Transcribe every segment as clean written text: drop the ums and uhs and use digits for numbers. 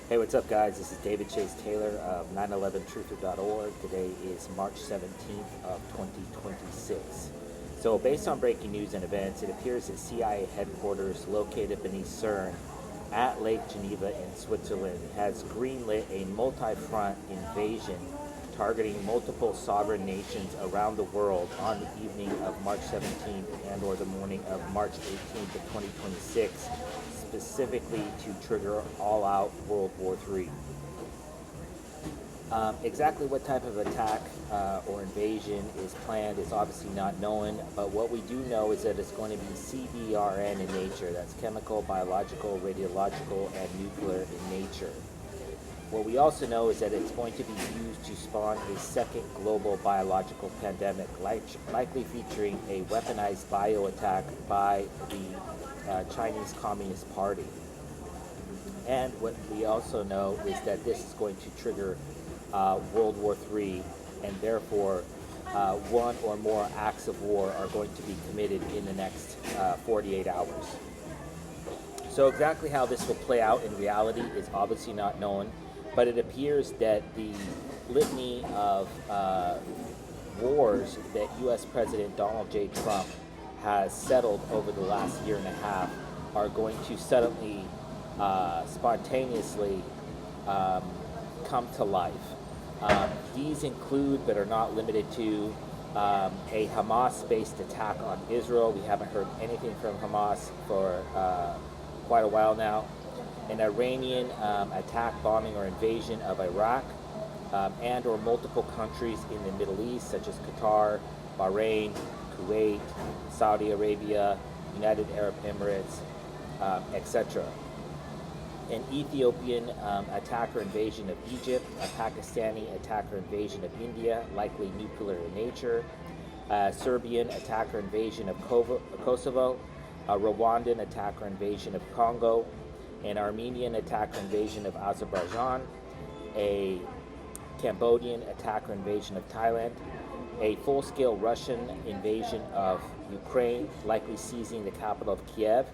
Hey, what's up, guys? This is David Chase Taylor of 911truther.org. Today is March 17th of 2026. So, based on breaking news and events, it appears that CIA headquarters located beneath CERN at Lake Geneva in Switzerland has greenlit a multi-front invasion targeting multiple sovereign nations around the world on the evening of March 17th and or the morning of March 18th of 2026, specifically to trigger all-out World War III. Exactly what type of attack or invasion is planned is obviously not known, but what we do know is that it's going to be CBRN in nature. That's chemical, biological, radiological, and nuclear in nature. What we also know is that it's going to be used to spawn a second global biological pandemic, likely featuring a weaponized bio attack by the Chinese Communist Party. And what we also know is that this is going to trigger World War III, and therefore one or more acts of war are going to be committed in the next 48 hours. So exactly how this will play out in reality is obviously not known, but it appears that the litany of wars that U.S. President Donald J. Trump has settled over the last year and a half are going to suddenly, spontaneously come to life. These include, but are not limited to, a Hamas-based attack on Israel. We haven't heard anything from Hamas for quite a while now. An Iranian attack, bombing, or invasion of Iraq, and or multiple countries in the Middle East, such as Qatar, Bahrain, Kuwait, Saudi Arabia, United Arab Emirates, etc. An Ethiopian attack or invasion of Egypt, a Pakistani attack or invasion of India, likely nuclear in nature, a Serbian attack or invasion of Kosovo, a Rwandan attack or invasion of Congo, an Armenian attack or invasion of Azerbaijan, a Cambodian attack or invasion of Thailand, a full-scale Russian invasion of Ukraine, likely seizing the capital of Kiev,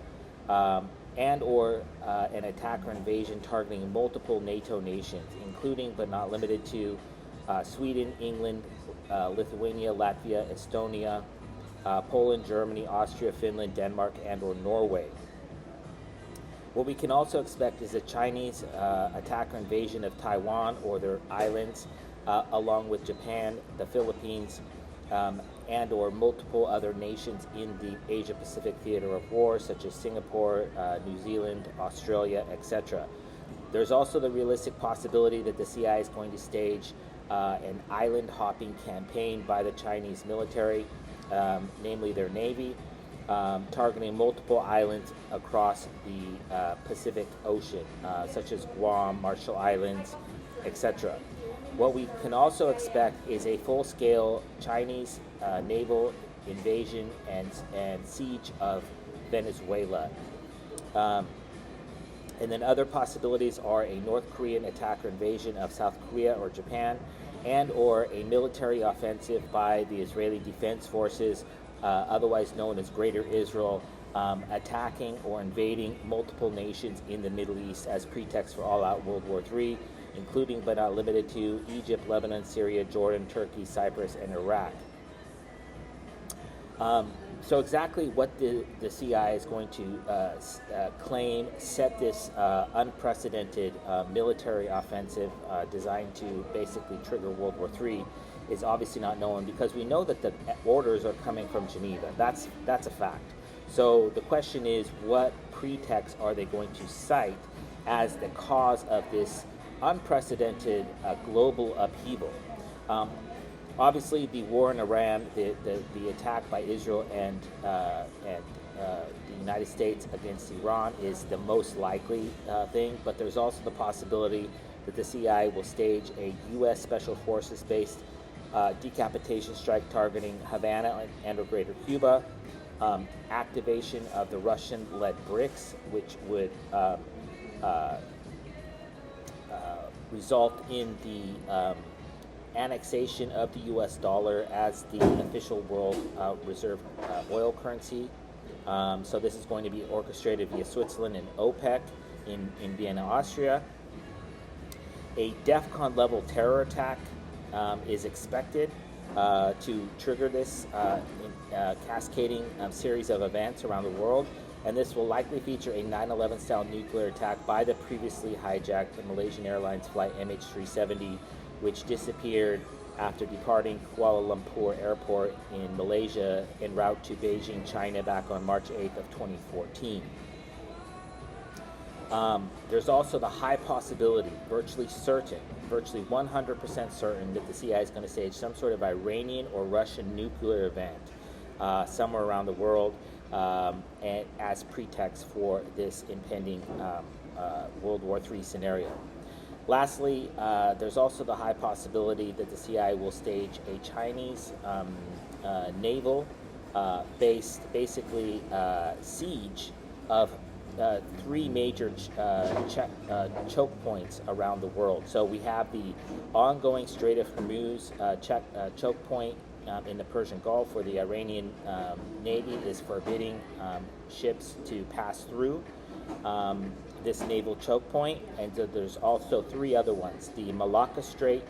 and or an attack or invasion targeting multiple NATO nations, including but not limited to Sweden, England, Lithuania, Latvia, Estonia, Poland, Germany, Austria, Finland, Denmark, and or Norway. What we can also expect is a Chinese attack or invasion of Taiwan or their islands, along with Japan, the Philippines, and or multiple other nations in the Asia-Pacific theater of war, such as Singapore, New Zealand, Australia, etc. There's also the realistic possibility that the CIA is going to stage an island-hopping campaign by the Chinese military, namely their Navy, targeting multiple islands across the Pacific Ocean, such as Guam, Marshall Islands, etc. What we can also expect is a full-scale Chinese naval invasion and siege of Venezuela. And then other possibilities are a North Korean attack or invasion of South Korea or Japan, and or a military offensive by the Israeli Defense Forces, otherwise known as Greater Israel, attacking or invading multiple nations in the Middle East as pretext for all-out World War III, including but not limited to Egypt, Lebanon, Syria, Jordan, Turkey, Cyprus, and Iraq. So exactly what the CIA is going to claim set this unprecedented military offensive designed to basically trigger World War III is obviously not known, because we know that the orders are coming from Geneva. That's a fact. So the question is, what pretext are they going to cite as the cause of this unprecedented global upheaval? Obviously, the war in Iran, the attack by Israel and the United States against Iran is the most likely thing, but there's also the possibility that the CIA will stage a U.S. Special Forces-based decapitation strike targeting Havana and or Greater Cuba, activation of the Russian-led BRICS, which would result in the annexation of the U.S. dollar as the official world reserve oil currency. So this is going to be orchestrated via Switzerland and OPEC in Vienna, Austria. A DEFCON level terror attack is expected to trigger this cascading series of events around the world, and this will likely feature a 9/11 style nuclear attack by the previously hijacked Malaysian Airlines flight MH370, which disappeared after departing Kuala Lumpur Airport in Malaysia en route to Beijing, China back on March 8th of 2014. There's also the high possibility, virtually 100% certain, that the CIA is going to stage some sort of Iranian or Russian nuclear event somewhere around the world and as pretext for this impending World War III scenario. Lastly, there's also the high possibility that the CIA will stage a Chinese naval based, basically, siege of three major choke points around the world. So we have the ongoing Strait of Hormuz choke point in the Persian Gulf, where the Iranian Navy is forbidding ships to pass through this naval choke point. And so there's also three other ones: the Malacca Strait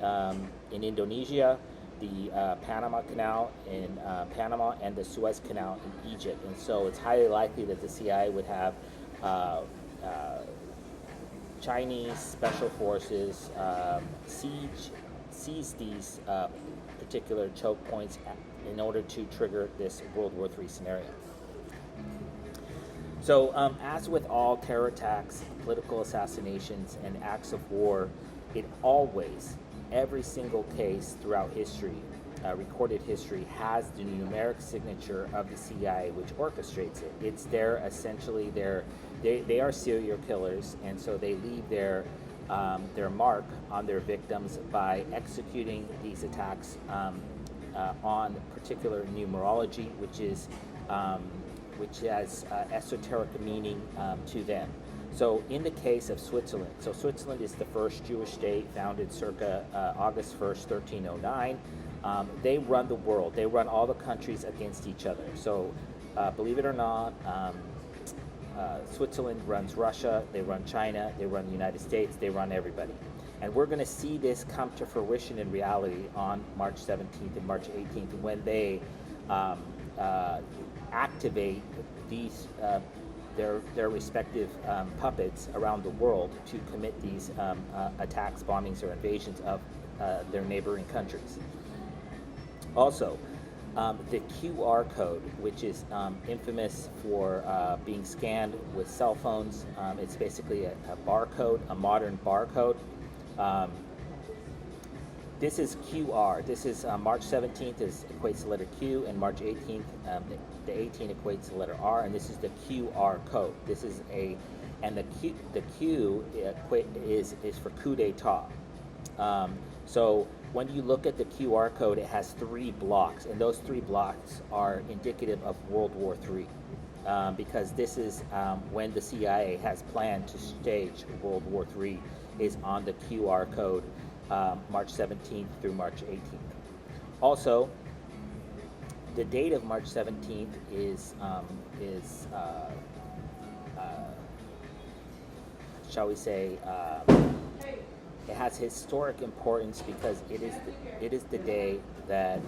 in Indonesia, the Panama Canal in Panama, and the Suez Canal in Egypt. And so it's highly likely that the CIA would have Chinese special forces seize these particular choke points in order to trigger this World War III scenario. So as with all terror attacks, political assassinations, and acts of war, it always, every single case throughout history, recorded history, has the numeric signature of the CIA, which orchestrates it. It's essentially they are serial killers, and so they leave their mark on their victims by executing these attacks on particular numerology, which has esoteric meaning to them. So in the case of Switzerland, so Switzerland is the first Jewish state founded circa August 1st, 1309. They run the world. They run all the countries against each other. So believe it or not, Switzerland runs Russia, they run China, they run the United States, they run everybody. And we're going to see this come to fruition in reality on March 17th and March 18th when they activate these their respective puppets around the world to commit these attacks, bombings, or invasions of their neighboring countries. Also, the QR code, which is infamous for being scanned with cell phones, it's basically a barcode, a modern barcode. This is QR. This is March 17th equates to the letter Q, and March 18th, the 18 equates to the letter R, and this is the QR code. This is and the Q is for coup d'etat. So when you look at the QR code, it has three blocks, and those three blocks are indicative of World War III, because this is when the CIA has planned to stage World War III, is on the QR code, March 17th through March 18th. Also, the date of March 17th is shall we say, it has historic importance because it is the day that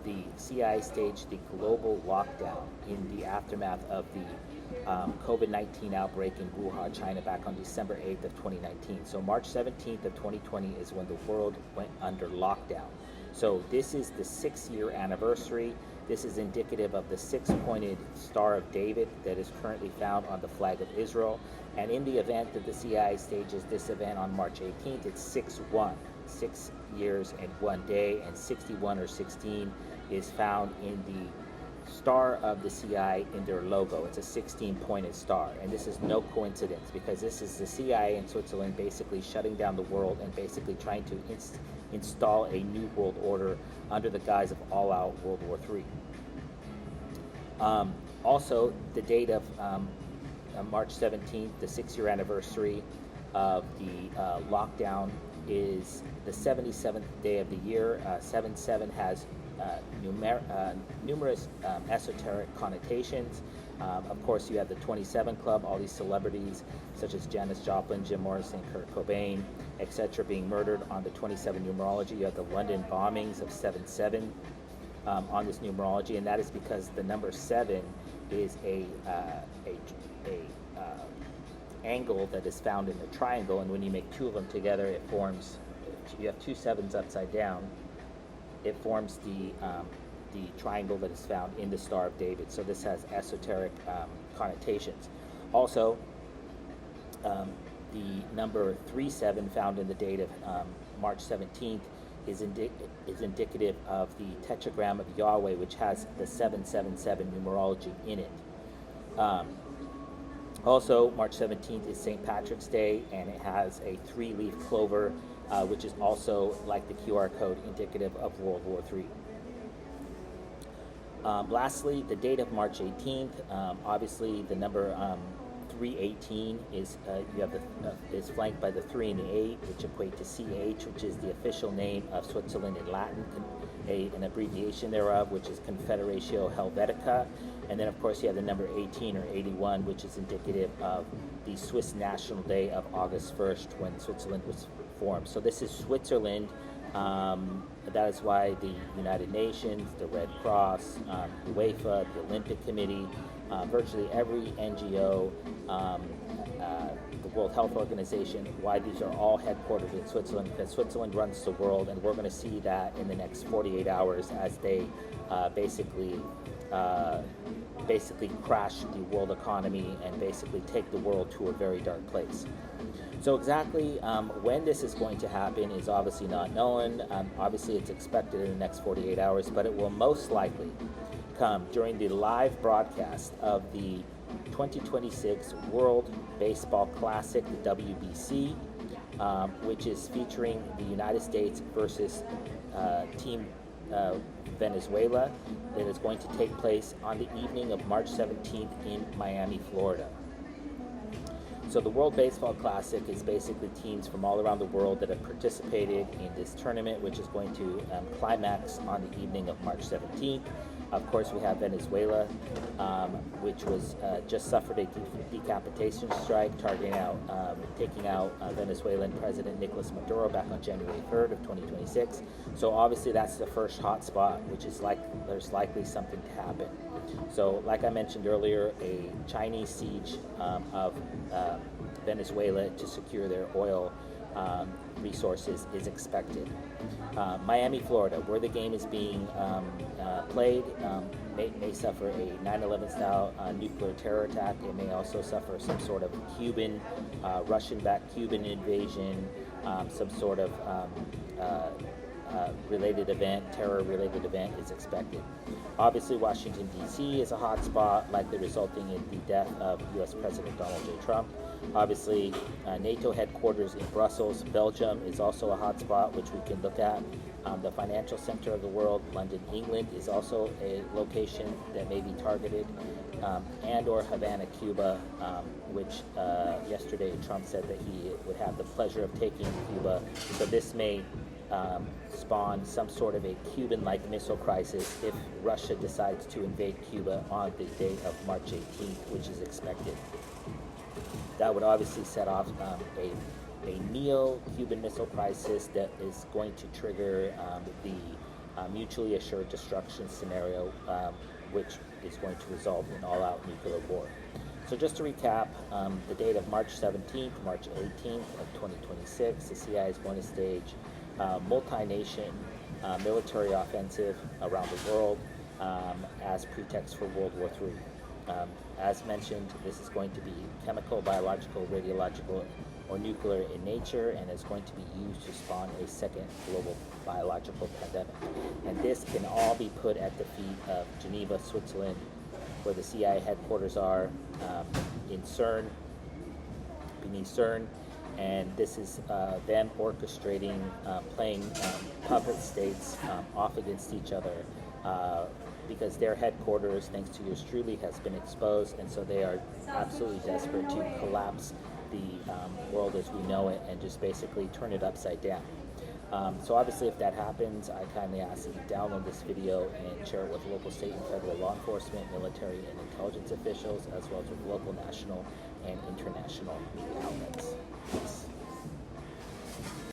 the CIA staged the global lockdown in the aftermath of the COVID-19 outbreak in Wuhan, China, back on December 8th of 2019. So March 17th of 2020 is when the world went under lockdown. So this is the 6-year anniversary. This is indicative of the 6-pointed Star of David that is currently found on the flag of Israel. And in the event that the CIA stages this event on March 18th, it's 6-1, 6 years and 1 day, and 61 or 16 is found in the star of the CIA in their logo. It's a 16-pointed star, and this is no coincidence because this is the CIA in Switzerland basically shutting down the world and basically trying to install a new world order under the guise of all-out World War III. Also, the date of March 17th, the 6-year anniversary of the lockdown, is the 77th day of the year. 77 has numerous esoteric connotations. Of course, you have the 27 Club, all these celebrities such as Janis Joplin, Jim Morrison, Kurt Cobain, etc., being murdered on the 27 numerology. You have the London bombings of 7/7 on this numerology, and that is because the number 7 is a angle that is found in a triangle, and when you make two of them together, it forms. You have two sevens upside down. It forms the triangle that is found in the Star of David. So this has esoteric connotations. Also, the number 37 found in the date of March 17th is indicative of the tetragram of Yahweh, which has the 777 numerology in it. Also, March 17th is St. Patrick's Day, and it has a 3-leaf clover, which is also, like the QR code, indicative of World War III. Lastly, the date of March 18th, obviously the number 318 is is flanked by the 3 and the 8, which equate to CH, which is the official name of Switzerland in Latin, an abbreviation thereof, which is Confederatio Helvetica. And then, of course, you have the number 18 or 81, which is indicative of the Swiss National Day of August 1st, when Switzerland was formed. So this is Switzerland. That is why the United Nations, the Red Cross, UEFA, the Olympic Committee, virtually every NGO, the World Health Organization, why these are all headquartered in Switzerland, because Switzerland runs the world, and we're going to see that in the next 48 hours as they basically crash the world economy and basically take the world to a very dark place. So exactly when this is going to happen is obviously not known. Obviously, it's expected in the next 48 hours, but it will most likely come during the live broadcast of the 2026 World Baseball Classic, the WBC, which is featuring the United States versus Team Venezuela. That is going to take place on the evening of March 17th in Miami, Florida. So the World Baseball Classic is basically teams from all around the world that have participated in this tournament, which is going to climax on the evening of March 17th. Of course, we have Venezuela, which was just suffered a decapitation strike, taking out Venezuelan President Nicolas Maduro back on January 3rd of 2026. So obviously, that's the first hot spot, which is there's likely something to happen. So, like I mentioned earlier, a Chinese siege of Venezuela to secure their oil resources is expected. Miami, Florida, where the game is being played, may suffer a 9/11 style nuclear terror attack. It may also suffer some sort of Russian-backed Cuban invasion, some sort of terror-related event is expected. Obviously, Washington, D.C. is a hot spot, likely resulting in the death of U.S. President Donald J. Trump. Obviously, NATO headquarters in Brussels, Belgium, is also a hot spot, which we can look at. The financial center of the world, London, England, is also a location that may be targeted, and or Havana, Cuba, which yesterday Trump said that he would have the pleasure of taking Cuba. So this may spawn some sort of a Cuban-like missile crisis if Russia decides to invade Cuba on the day of March 18th, which is expected. That would obviously set off a neo-Cuban missile crisis that is going to trigger the mutually assured destruction scenario, which is going to result in all-out nuclear war. So just to recap, the date of March 17th, March 18th of 2026, the CIA is going to stage multi-nation military offensive around the world as pretext for World War III. As mentioned, this is going to be chemical, biological, radiological, or nuclear in nature, and is going to be used to spawn a second global biological pandemic. And this can all be put at the feet of Geneva, Switzerland, where the CIA headquarters are, in CERN, beneath CERN, and this is them orchestrating, playing puppet states off against each other, because their headquarters, thanks to yours truly, has been exposed, and so they are absolutely desperate to collapse the world as we know it and just basically turn it upside down. So obviously, if that happens, I kindly ask that you download this video and share it with local, state, and federal law enforcement, military, and intelligence officials, as well as with local, national, and international media outlets.